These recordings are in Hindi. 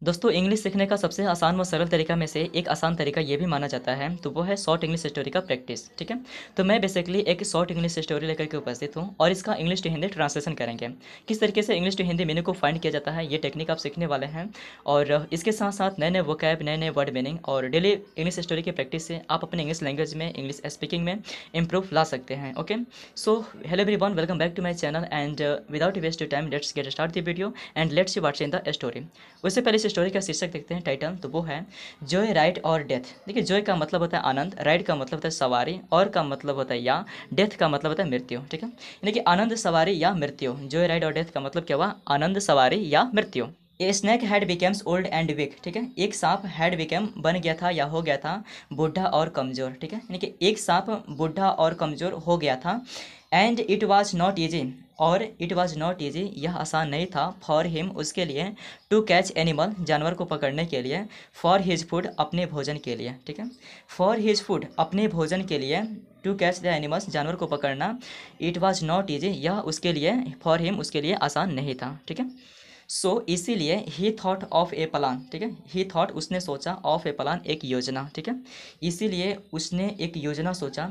दोस्तों इंग्लिश सीखने का सबसे आसान व सरल तरीका में से एक आसान तरीका ये भी माना जाता है तो वो है शॉर्ट इंग्लिश स्टोरी का प्रैक्टिस। ठीक है, तो मैं बेसिकली एक शॉर्ट इंग्लिश स्टोरी लेकर के उपस्थित हूँ और इसका इंग्लिश टू हिंदी ट्रांसलेशन करेंगे। किस तरीके से इंग्लिश टू हिंदी मीनिंग को फाइंड किया जाता है ये टेक्निक आप सीखने वाले हैं और इसके साथ साथ नए नए वोकैब, नए नए वर्ड मीनिंग और डेली इंग्लिश स्टोरी की प्रैक्टिस से आप अपने इंग्लिश लैंग्वेज में, इंग्लिश स्पीकिंग में इंप्रूव ला सकते हैं। Okay, so hello everyone, welcome back to my channel and without waste time let's get start the video and let's see what's in the story. उससे पहले इस स्टोरी का शीर्षक देखते हैं, टाइटल, तो वो है जॉय, राइड और डेथ। देखिए, जॉय का मतलब होता है आनंद, राइड का मतलब होता है सवारी और का मतलब होता है या, डेथ का मतलब होता है मृत्यु। ठीक है, यानी कि आनंद, सवारी या मृत्यु। जॉय, राइड और डेथ का मतलब क्या हुआ? आनंद, सवारी या मृत्यु। A snake had became old and weak. ठीक है, एक सांप हैड बिकेम बन गया था या हो गया था बूढ़ा और कमजोर। ठीक है, यानी कि एक सांप बूढ़ा और कमजोर हो गया था। And it was not easy, और इट वाज नॉट ईजी, यह आसान नहीं था, फॉर हिम, उसके लिए, टू कैच एनिमल, जानवर को पकड़ने के लिए, फॉर हिज फूड, अपने भोजन के लिए। ठीक है, फॉर हिज फूड, अपने भोजन के लिए, टू कैच द एनिमल्स, जानवर को पकड़ना, इट वाज नॉट ईजी, यह उसके लिए, फॉर हिम, उसके लिए आसान नहीं था। ठीक है, सो इसीलिए ही थॉट ऑफ ए प्लान। ठीक है, ही थॉट, उसने सोचा, ऑफ ए प्लान, एक योजना। ठीक है, इसीलिए उसने एक योजना सोचा।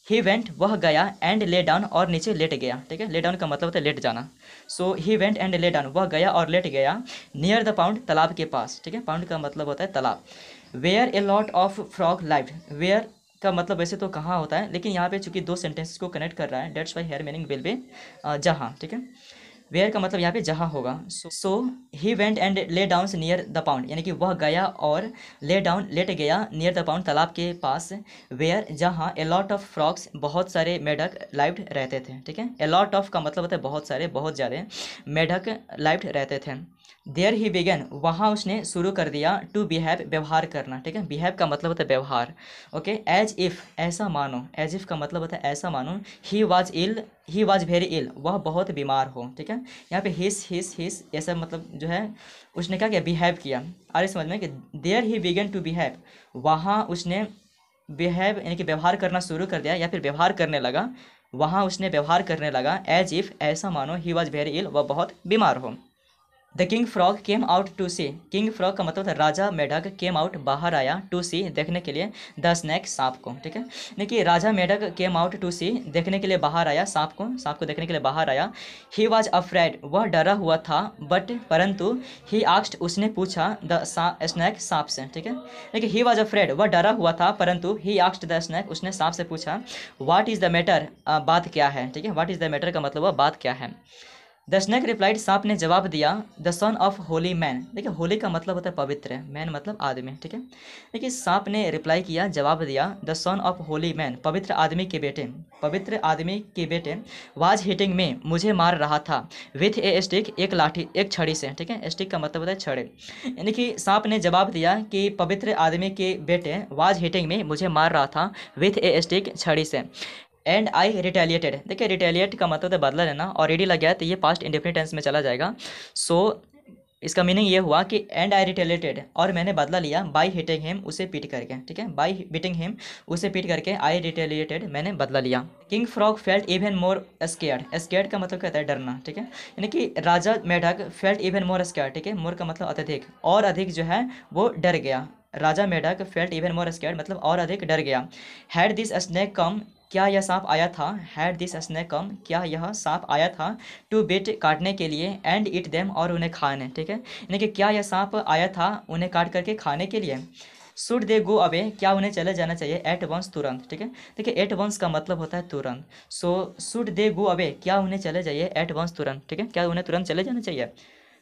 ही वेंट, वह गया, एंड ले डाउन, और नीचे लेट गया। ठीक है, ले डाउन का मतलब होता है लेट जाना। So he went and lay down, वह गया और लेट गया, नियर द पाउंड, तालाब के पास। ठीक है, पाउंड का मतलब होता है तालाब। Where a lot of frog lived, where का मतलब वैसे तो कहाँ होता है, लेकिन यहाँ पे चूंकि दो सेंटेंसेस को कनेक्ट कर रहा है, that's why here meaning will be जहाँ। ठीक है, वेयर का मतलब यहाँ पे जहाँ होगा। So he went and lay down near the pound, यानी कि वह गया और ले डाउन, लेट गया, नियर द पाउंड, तालाब के पास, वेयर, जहाँ, ए लॉट ऑफ फ्रॉग्स, बहुत सारे मेढक, लाइव्ड, रहते थे। ठीक है, ए लॉट ऑफ का मतलब होता है बहुत सारे, बहुत ज़्यादा, मेढक लाइव्ड रहते थे। देयर ही बिगन, वहाँ उसने शुरू कर दिया, टू बिहेव, व्यवहार करना। ठीक है, बिहेव का मतलब होता है व्यवहार। ओके, एज इफ़, ऐसा मानो, एज इफ़ का मतलब होता है ऐसा मानो, he was ill, he was very ill, वह बहुत बीमार हो। ठीक है, यहाँ पे हिस ऐसा मतलब जो है उसने क्या किया, बिहेव किया। आ रही समझ में कि there he began to behave, वहाँ उसने बिहेव यानी कि व्यवहार करना शुरू कर दिया या फिर व्यवहार करने लगा, वहाँ उसने व्यवहार करने लगा, एज इफ़, ऐसा मानो, ही वॉज वेरी इल, वह बहुत बीमार हो। The king frog came out to see, king frog का मतलब था राजा मेढक, केम आउट, बाहर आया, टू सी, देखने के लिए, द स्नैक, सांप को। ठीक है, देखिए राजा मेढक केम आउट टू सी, देखने के लिए बाहर आया, सांप को देखने के लिए बाहर आया। ही वॉज अफ्रेड, वह डरा हुआ था, बट, परंतु, ही आस्क्ड, उसने पूछा, द स्नैक, सांप से। ठीक है, देखिए ही वॉज अफ्रेड, वह डरा हुआ था, परंतु, ही आस्क्ड द स्नैक, उसने सांप से पूछा, व्हाट इज़ द मैटर, बात क्या है। ठीक है, व्हाट इज़ द मैटर का मतलब वह बात क्या है। द स्नैक रिप्लाइड, सांप ने जवाब दिया, the son of Holi man. देखिए होली का मतलब होता है पवित्र, मैन मतलब आदमी। ठीक है, देखिए सांप ने रिप्लाई किया, जवाब दिया, the son of Holi man, पवित्र आदमी के बेटे, पवित्र आदमी के बेटे, वाज हिटिंग में, मुझे मार रहा था, विथ ए स्टिक, एक लाठी, एक छड़ी से। ठीक है, स्टिक का मतलब होता है छड़े, यानी कि सांप ने जवाब दिया कि पवित्र आदमी के बेटे वाज हिटिंग में, मुझे मार रहा था, विथ ए स्टिक, छड़ी से। एंड आई रिटेलिएटेड, देखिए रिटेलिएट का मतलब है बदला लेना, और रेडी लग गया है तो ये पास्ट इंडेफिनिट टेंस में चला जाएगा। सो इसका मीनिंग ये हुआ कि एंड आई रिटेलिएटेड, और मैंने बदला लिया, बाई हिटिंग हिम, उसे पीट करके। ठीक है, बाई बीटिंग हिम, उसे पीट करके, आई रिटेलिएटेड, मैंने बदला लिया। King frog felt even more scared, scared का मतलब कहता है डरना। ठीक है, यानी कि राजा मेढक फेल्ट इवन मोर स्केयर्ड, ठीक है, मोर का मतलब अत्यधिक, और अधिक जो है वो डर गया। राजा मेढक फेल्ट इवन मोर स्केयर्ड मतलब और अधिक डर गया। हैड दिस स्नेक कम, क्या यह सांप आया था, हैड दिस स्नेक कम, क्या यह सांप आया था, टू बिट, काटने के लिए, एंड ईट देम, और उन्हें खाने। ठीक है, यानी कि क्या यह सांप आया था उन्हें काट करके खाने के लिए। शुड दे गो अवे, क्या उन्हें चले जाना चाहिए, एट वंस, तुरंत। ठीक है, देखिए एट वंस का मतलब होता है तुरंत। So should they go away, क्या उन्हें चले जाइए, एट वंस, तुरंत। ठीक है, क्या उन्हें तुरंत चले जाना चाहिए।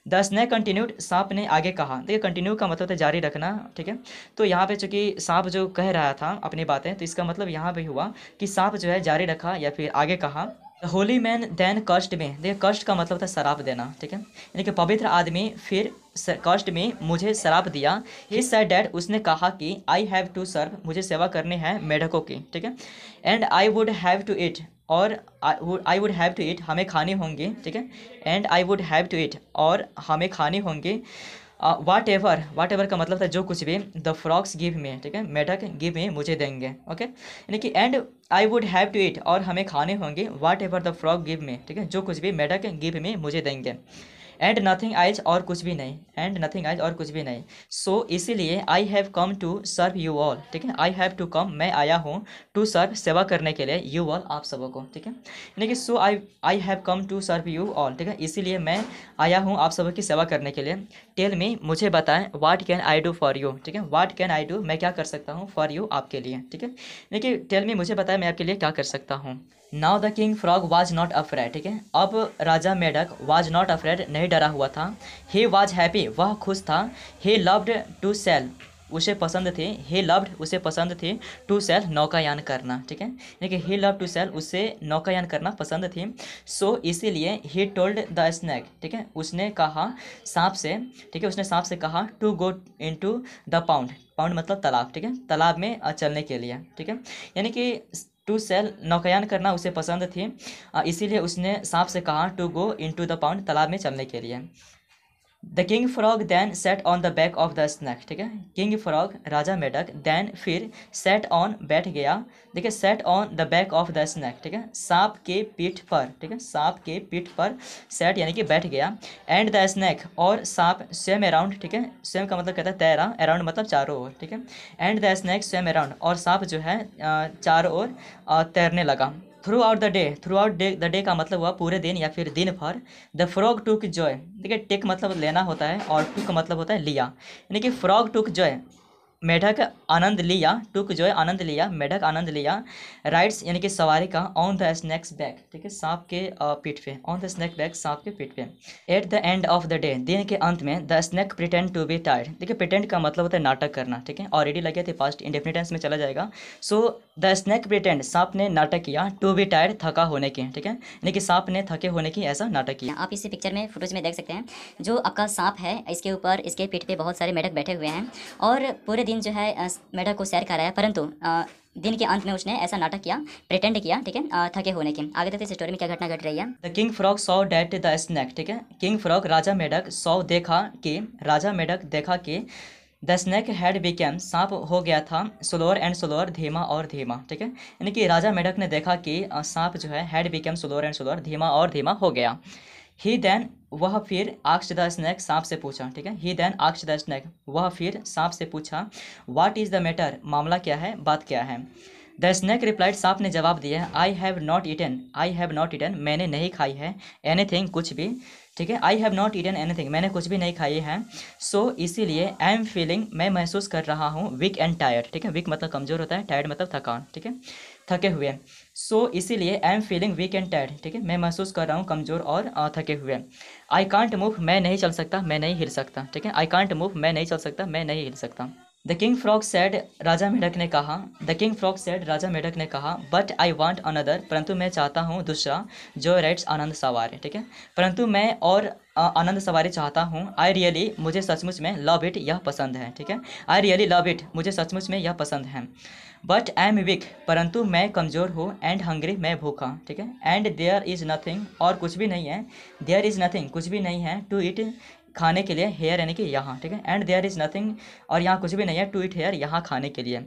द स्नैक कंटिन्यूड, सांप ने आगे कहा। देखिए कंटिन्यू का मतलब है जारी रखना। ठीक है, तो यहाँ पे चूंकि सांप जो कह रहा था अपनी बातें, तो इसका मतलब यहाँ पे हुआ कि सांप जो है जारी रखा या फिर आगे कहा। द होली मैन देन कस्ट में, देखिए कस्ट का मतलब होता है शराब देना। ठीक है, यानी कि पवित्र आदमी फिर कस्ट में मुझे शराब दिया। ही सेड डैट, उसने कहा कि आई हैव टू सर्व, मुझे सेवा करनी है मेढकों की। ठीक है, and I would have to eat, और I would have to eat, हमें खानी होंगी। ठीक है, and I would have to eat, और हमें खानी होंगी, वाट एवर का मतलब था जो कुछ भी, द फ्रॉक्स गिव में। ठीक है, मेढक गिव में, मुझे देंगे। ओके, यानी कि and I would have to eat, और हमें खाने होंगे, whatever the frog give me. ठीक है, जो कुछ भी मेढक गिव में, मुझे देंगे। एंड नथिंग आइज और कुछ भी नहीं, एंड नथिंग आइज और कुछ भी नहीं। सो इसीलिए I have come to serve you all, ठीक है। आई हैव टू कम, मैं आया हूँ, टू सर्व सेवा करने के लिए, यू ऑल आप सबों को, ठीक है। यानी कि so I have come to serve you all, ठीक है। इसीलिए मैं आया हूँ आप सबों की सेवा करने के लिए। टेल मी, मुझे बताएं, what can I do for you, ठीक है। व्हाट कैन आई डू, मैं क्या कर सकता हूँ, फॉर यू आपके लिए, ठीक है। यानी कि टेल मी, मुझे बताएं मैं आपके लिए क्या कर सकता हूँ। Now the king frog was not afraid, ठीक है। अब राजा मेढक वाज नॉट अफ्रेड, नहीं डरा हुआ था। ही वाज हैप्पी, वह खुश था। ही लव्ड टू सेल, उसे पसंद थी। ही लव्ड, उसे पसंद थी। टू सेल, नौकायान करना, ठीक है। यानी ही लव टू सेल, उसे नौकायान करना पसंद थी। सो इसीलिए ही टोल्ड द स्नैक, ठीक है, उसने कहा सांप से, ठीक है, उसने सांप से कहा to go into the pond, pond मतलब तालाब, ठीक है, तालाब में चलने के लिए, ठीक है। यानी कि टू सेल, नौकायान करना उसे पसंद थी, इसीलिए उसने सांप से कहा to go into the pound, तालाब में चलने के लिए। The king frog then sat on the back of the snake, ठीक है। किंग फ्रॉग, राजा मेढक, देन फिर, सेट ऑन, बैठ गया, देखिए, set on the back of the snake, ठीक है, सांप के पीठ पर, ठीक है, सांप के पीठ पर, सेट यानी कि बैठ गया। एंड द स्नैक, और सांप, स्विम अराउंड, ठीक है, स्विम का मतलब कहता है तैरा, अराउंड मतलब चारों ओर, ठीक है। And the snake swim around, और सांप जो है चारों ओर तैरने लगा। Through out the day, through out day, the day का मतलब हुआ पूरे दिन या फिर दिन भर। द फ्रॉग टुक जॉय, देखिए, टेक मतलब लेना होता है और टुक का मतलब होता है लिया, यानी कि फ्रॉग टुक जॉय, मेढक आनंद लिया, टुक जॉय आनंद लिया, मेढक आनंद लिया। राइड्स यानी कि सवारी का, ऑन द स्नैक्स बैक, ठीक है, सांप के पीठ पे, ऑन द स्नैक बैक, सांप के पीठ पे। At the end of the day, दिन के अंत में, the snake pretend to be tired, देखिए, प्रिटेंड का मतलब होता है नाटक करना, ठीक है, ऑलरेडी लगे थे, पास्ट इंडेफिनिट टेंस में चला जाएगा। सो द स्नैक प्रिटेंड, सांप ने नाटक किया, टू बी टायर्ड, थका होने के, ठीक है, यानी कि सांप ने थके होने की ऐसा नाटक किया। आप इस पिक्चर में फोटोज में देख सकते हैं, जो आपका सांप है, इसके ऊपर, इसके पीठ पे बहुत सारे मेढक बैठे हुए हैं और पूरे दिन जो है मेढक को सैर कराया, परंतु दिन के अंत में उसने ऐसा नाटक किया, प्रिटेंड किया, ठीक है, थके होने के। आगे देखते हैं स्टोरी में क्या घटना घट रही है। The king frog saw that the snake, ठीक है, किंग फ्रॉग, राजा मेढक, सॉ देखा कि, राजा मेढक देखा कि, द स्नैक हैड बिकेम, सांप हो गया था, स्लोअर एंड स्लोअर, धीमा और धीमा, ठीक है, यानी कि राजा मेढक ने देखा कि सांप जो है had became slower and slower, धीमा और धीमा हो गया। ही देन, वह फिर, आस्क्ड द स्नैक, सांप से पूछा, ठीक है, ही देन आस्क्ड द स्नैक, वह फिर सांप से पूछा, व्हाट इज द मैटर, मामला क्या है, बात क्या है। द स्नैक रिप्लाइड, सांप ने जवाब दिया, I have not eaten, I have not eaten, मैंने नहीं खाई है, एनीथिंग, कुछ भी, ठीक है, I have not eaten anything, मैंने कुछ भी नहीं खाई है। सो इसीलिए, आई एम फीलिंग, मैं महसूस कर रहा हूँ, वीक एंड टायर्ड, ठीक है, वीक मतलब कमजोर होता है, टायर्ड मतलब थकान, ठीक है, थके हुए। सो इसीलिए, I am feeling weak and tired, ठीक है, मैं महसूस कर रहा हूँ कमजोर और थके हुए। आई कांट मूव, मैं नहीं चल सकता, मैं नहीं हिल सकता, ठीक है, आई कांट मूव, मैं नहीं चल सकता, मैं नहीं हिल सकता। द किंग फ्रॉग सेड, राजा मेढक ने कहा, द किंग फ्रॉग सेड, राजा मेढक ने कहा, बट आई वांट अनदर, परंतु मैं चाहता हूँ दूसरा, जो राइड्स, आनंद सवारी, ठीक है, परंतु मैं और आनंद सवारी चाहता हूँ। आई रियली, मुझे सचमुच में, लव इट, यह पसंद है, ठीक है, आई रियली लव इट, मुझे सचमुच में यह पसंद है। बट आई एम वीक, परंतु मैं कमज़ोर हूँ, एंड हंग्री, मैं भूखा, ठीक है, एंड देयर इज़ नथिंग, और कुछ भी नहीं है, देयर इज़ नथिंग, कुछ भी नहीं है, टू इट, खाने के लिए, हेयर यानी कि यहाँ, ठीक है, एंड देयर इज़ नथिंग, और यहाँ कुछ भी नहीं है, टू इट हेयर, यहाँ खाने के लिए।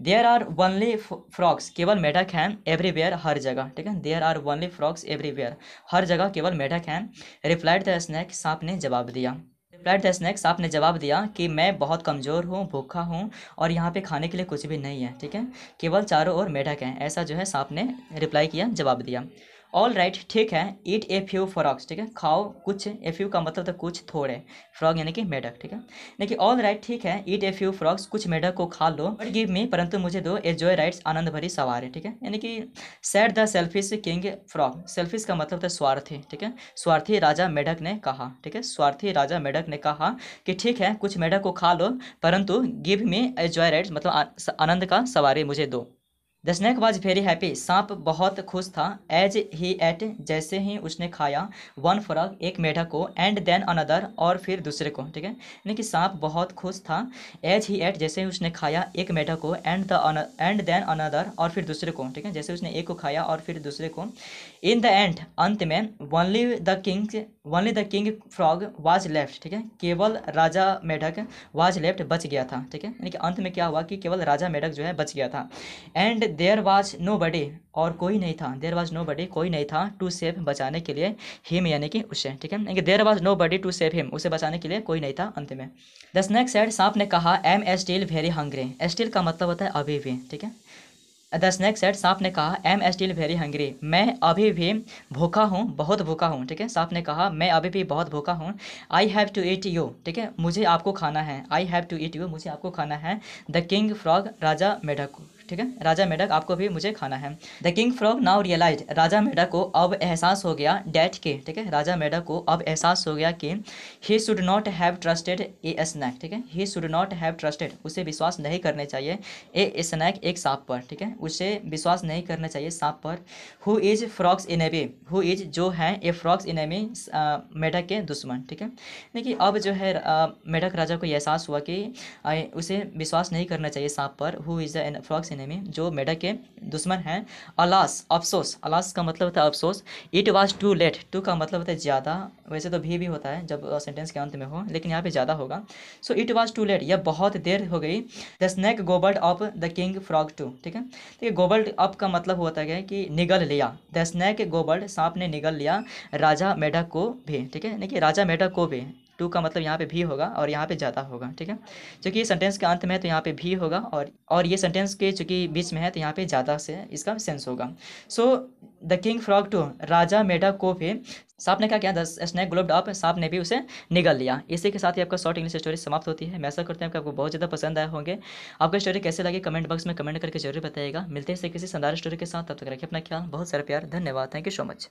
देयर आर ओनली फ्रॉग्स, केवल मेढक हैं, एवरीवेयर, हर जगह, ठीक है, there are only frogs everywhere, हर जगह केवल मेढक हैं। रिप्लाइड द स्नैक, सांप ने जवाब दिया, रिप्लाइड द स्नैक, सांप ने जवाब दिया कि मैं बहुत कमज़ोर हूँ, भूखा हूँ, और यहाँ पे खाने के लिए कुछ भी नहीं है, ठीक है, केवल चारों ओर मेढक हैं, ऐसा जो है सांप ने रिप्लाई किया, जवाब दिया। ऑल राइट, ठीक है, ईट ए फ्यू फ्रॉग्स, ठीक है, खाओ कुछ, ए फ्यू का मतलब था कुछ, थोड़े, फ्रॉग यानी कि मेढक, ठीक है, देखिए, ऑल राइट, ठीक है, ईट ए फ्यू फ्रॉग्स, कुछ मेढक को खा लो, बट गिव मी, परंतु मुझे दो, ए जॉय राइड्स, आनंद भरी सवारी, ठीक है, यानी कि said the selfish king frog, selfish का मतलब था स्वार्थी, ठीक है, स्वार्थी राजा मेढक ने कहा, ठीक है, स्वार्थी राजा मेढक ने कहा कि ठीक है, कुछ मेढक को खा लो, परंतु give me a joy rides, मतलब आनंद का सवारी मुझे दो। The snake was very happy, सांप बहुत खुश था, एज ही एट, जैसे ही उसने खाया, वन फ्रॉग, एक मेढक को, एंड देन अनदर, और फिर दूसरे को, ठीक है, यानी कि सांप बहुत खुश था, एज ही एट, जैसे ही उसने खाया एक मेढक को, एंड देन अनदर, और फिर दूसरे को, ठीक है, जैसे उसने एक को खाया और फिर दूसरे को। इन द एंड, अंत में, only the king frog was left, ठीक है, केवल राजा मेढक वाज लेफ्ट, बच गया था, ठीक है, यानी कि अंत में क्या हुआ कि केवल राजा मेढक जो है बच गया था। एंड देयर वाज नो बडी, और कोई नहीं था, देयर वाज नो बडी, कोई नहीं था, टू सेव, बचाने के लिए, हिम यानी कि उसे, ठीक है, यानी कि there was nobody to save him, उसे बचाने के लिए कोई नहीं था अंत में। द स्नैक सेड, सांप ने कहा, am still very hungry, still का मतलब होता है अभी भी, ठीक है। द स्नैक सेड, सांप ने कहा, एम स्टिल वेरी हंग्री, मैं अभी भी भूखा हूँ, बहुत भूखा हूँ, ठीक है। सांप ने कहा, मैं अभी भी बहुत भूखा हूँ। I have to eat you, ठीक है, मुझे आपको खाना है, I have to eat you, मुझे आपको खाना है। द किंग फ्रॉग, राजा मेढक, ठीक है, राजा मेढक, आपको भी मुझे खाना है। The king frog now realise, राजा मेढक को अब एहसास हो गया, डैट के, ठीक है, राजा मेढक को अब एहसास हो गया कि he should not have trusted A snack, ठीक है, he should not have trusted, उसे विश्वास नहीं करने चाहिए, ए स्नैक, एक सांप पर, ठीक है, उसे विश्वास नहीं करना चाहिए सांप पर। Who is frogs enemy, who is जो है, ए फ्रॉग्स इनेमी, मेढक के दुश्मन, ठीक है। देखिए अब जो है मेढक राजा को ये एहसास हुआ कि उसे विश्वास नहीं करना चाहिए सांप पर। Who is the frogs enemy, जो मेढक के दुश्मन हैं। अलास, अफसोस, अलास का मतलब होता है अफसोस। It was too late, too का मतलब होता है ज़्यादा, वैसे तो भी होता है जब सेंटेंस के अंत में हो, लेकिन यहाँ पे ज़्यादा होगा। So it was too late, यह बहुत देर हो गई। The snake gobbled up the king frog too, ठीक है। तो ये गोबल्ड अप का मतलब होता है कि निगल लिया। द स्नैक गोबल्ड, सांप ने निगल लिया, राजा मेढक को भी, ठीक है, यानी कि राजा मेढक को भी, टू का मतलब यहाँ पे भी होगा और यहाँ पे ज़्यादा होगा, ठीक है। क्योंकि ये सेंटेंस के अंत में है तो यहाँ पे भी होगा, और ये सेंटेंस के चूंकि बीच में है तो यहाँ पे ज़्यादा से इसका सेंस होगा। So the king frog too, राजा मेढक को भी, सांप ने क्या किया, द स्नैक ग्लोब्ड अप, सांप ने भी उसे निगल लिया। इसी के साथ ही आपका शॉर्ट इंग्लिश स्टोरी समाप्त होती है। मैं ऐसा करते हैं कि आपको बहुत ज़्यादा पसंद आए होंगे। आपका स्टोरी कैसे लगे कमेंट बॉक्स में कमेंट करके जरूर बताइएगा। मिलते हैं किसी शानदार स्टोरी के साथ, तब तक रखिए अपना ख्याल, बहुत सारा प्यार, धन्यवाद, थैंक यू सो मच।